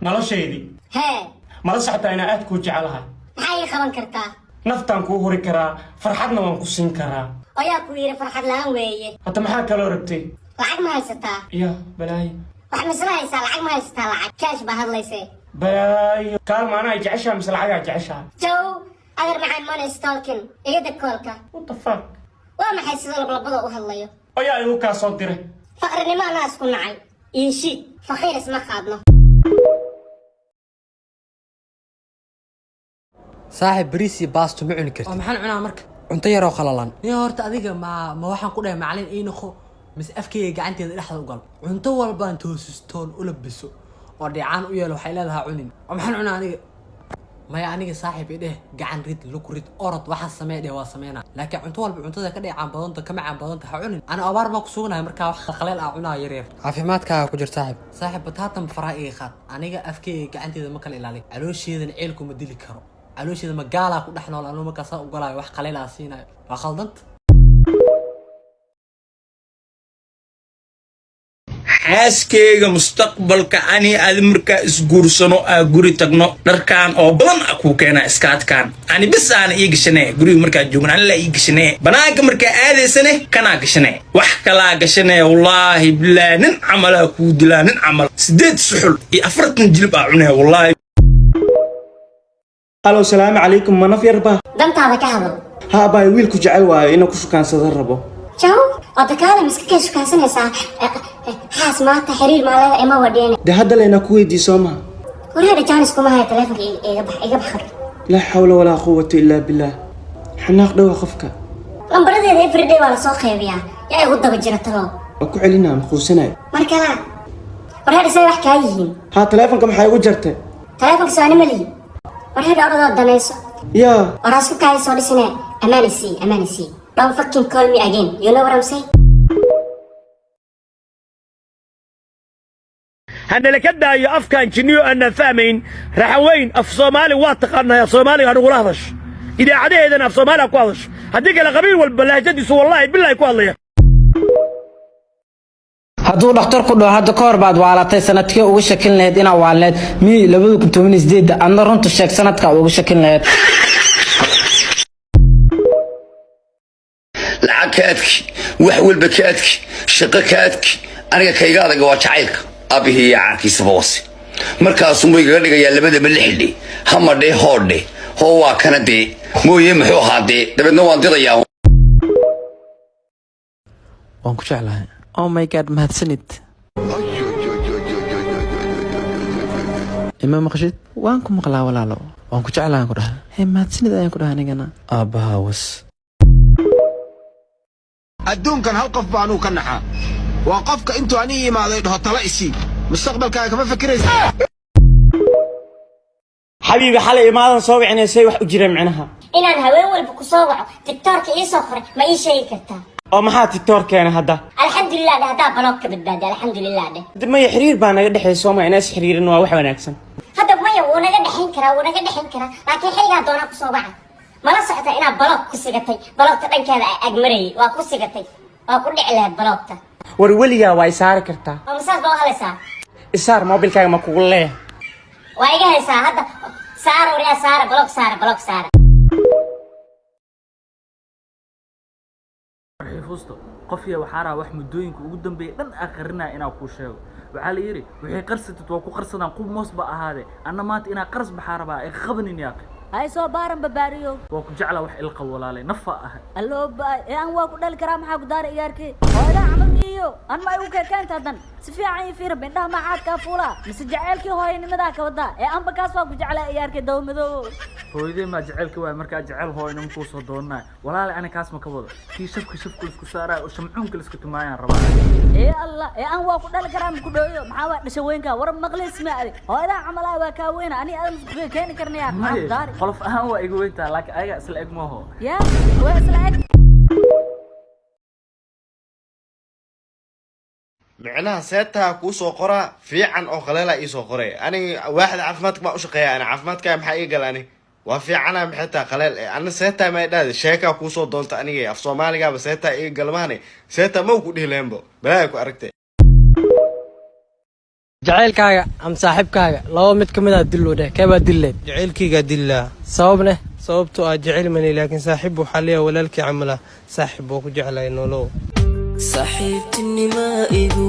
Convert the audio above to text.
noloshaydi mala socota ina aad ku jecelahay maxay qaban kartaa naftaan ku huri karaa farxadna waan ku siin karaa ayaa ku yiri farxad la'aan weeye hada maxaa kala rabtay lacag ma haysataa iyo balaayo wax maslaysa lacag ma haysataa lacag kaash ba hadlaysay balaayo kaalma ana jeceshaa mise lacag jeceshaa jow agar macaan money stalking iyada koolka what the fuck waa maxay sida labada u hadlayo ayaa igu ka soo diray faqrinimo ana isku nacay iishi faqiir isma qaadno صاحب بريسي باستو معن كرت maxaan cunaa marka cunto yar oo qalalan nin horta adiga ma waxaan ku dhahay macallin ii noqo mis afkeyga gacanteeda dhexda u gal cunto walbaan toosistoon u labiso oo dhicaan u yeelo waxay leedahay cunin maxaan cunaa aniga maya aniga saaxiib idheh gacan rid lug rid orod waxa samee dheh waa sameynaa laakiin cunto walba cuntada ka dhicaan badanta kama caan badanta ha cunin ana abaar ma ku sugnahay markaa wax khaleel ah cunaa yar yar caafimaadkaaga ku jir saaxiib bataatan faraa iga qaad aniga afkeyga gacanteeda ma kala ilaaliyo caloosheedana ceelku ma dili karo caloosheeda ma gaala ku dhaxnool anoo markaas u galaayo wax qaleel ah siinayo waa khaldanta xaaskeyga mustaqbalka ani aad markaa isguursano aa guri tagno dharkaan oo badan ku keena iskaadkaan ani bis aan ii gashanay guriga markaa joogna la ii gashanay banaanka markaa aadaysane kana gashanay wax kala gashanay wallahi billaah nin amala ku dilaa nin amal 8 suxul iyo 40 jilib aa cunay wallahi halo salaamu calaykum manaf yarba dantaada ka hadal ha baa wiilku jecel waayo inuu ku shukaansado rabo jow adakaada miska ka shukaasanaysaa haas maanta xiriir maalada ima wadeen de hadda leena ku weydiiso ma wareer jaanis kuma hay telefonka iga baxay la hawla wala quwwata illa billah xanaaq dhaw qofka lambarada everyday wala soo qeybiyaa yaa igu daba jira talo ku celinaa maqoosanaay markala wareer say wax ka yihiin ha telefonka maxay ugu jartay telefonka saani mali wareer orada danayso ya warasku kaay soo dhisnay amanisi don't fucking call me again you know what I'm saying هذا لكدا يا أفكان جنيو أنا فاهمين رحوين أف صومالي واتقنا يا صومالي أنا قولهاش إذا عادي إذا أف صومالي أقولهاش هديك الغبي والبلاجة سو والله بالله يقول hadduu dhakhtarku dhaho hadda ka hor baad waalatay sanadkii ugu shakin lahayd inaa waalneed mi 2018 adna runta sheeg sanadka ugu shakin lahayd lacag kaadki wax walba kaadki shaqo kaadki aniga kayga adag waa jacaylka abihi ya caankiisa boose markaas uu iga dhigayaa labadaba lixdhi hamadhe hoodhe hoo waa kana dee mooye muxuu ahaadee dabadna waan didayaa waan ku jeclahay oh my god mahadsanid ima maqashid waan ku maqlaa walaalo waan ku jeclahay ku dhahay hey mahadsanid ayaan ku dhahay anigana aabbaha was adduunkan hal qof baanu ka naxaa waa qofka intuu ani imaaday dhaho tala isii mustaqbalkaaga kama fikiraysa xabiibi xalay imaadan soo wicinaysay wax u jira micnaha inaan haween walba ku soo waco tiktoorka ii soo qoray ma ii sheegi kartaa oo maxaa tiktoor keena hadda alxamdulillah hadaa baloog ka badbaada alxamdulillah maya xiriir baa naga dhexayso ma inaas xiriirin waa wax wanaagsan hadda maya wuu naga dhexayn karaa laakiin xiligaa doona ku soo waca mala socota inaad baloog ku sigatay baloogta dhankeeda agmarayay waa ku sigatay waa ku dhici lahayd baloogta war weligaa waa isaari kartaa oo masaas baa u halaysaa isaar mobilkaaga ma kugu leeyahay waa iga haysaa hadda saara wariyaa saara baloog saara fusto qofya waxaana wax muddooyinka ugu dambeeyay dhan aqrinaa inaa ku sheego waxaa la yiri wixii qarsatid waa ku qarsadaan qub moos ba ahaade anna maanta inaa qars baxaa rabaa ay qabanin yaaqi هاي صو بارم بباريو وكو جعله وح إلقى ولا لي نفا اللو باي أنا واقول دال كرام حق دار إياركي هذا عمل إيو أنا ما يوكل كانت هذا سفيا عين في ربنا ده ما عاد كافولا بس جعلك هاي نمدا كودا أنا بكاس واقول جعله إياركي دوم دو هو إذا ما جعلك واي مركا جعل هاي نمكوس هدونا ولا لي أنا كاس ما كودا كي شوف كل سكسارة وشمعون كل سكتوا معي الربع إيه الله أنا واقول دال كرام كدويو محاول نشوينك ورب مغلس ما هذا عمل وكاوينا أنا أنا كان كرني عم داري قلف هو إيجويتا لكن أيها سلك ما هو يا هو سلك معناها سيتها كوسو قرا في عن أو خلالها إيسو قري أنا واحد عفماتك ما أشقيا أنا عفماتك محقق لاني وفي عنا محتها خلال أنا سيتها ما يداد شيكا كوسو دولت أني في صومالي قابل سيتها إيه قلماني سيتها موجود هلامبو بلاكو أركتي jacaylkaaga ama saaxiibkaaga laba mid ka mid ah dil u dheh keebaa dilleed jacaylkayga dillaa sababne sababtoo ah jacayl mani laakiin saaxiib waxaa leeyahay walaalkii camala saaxiib oo ku jeclay nolow saaxiibtinima igu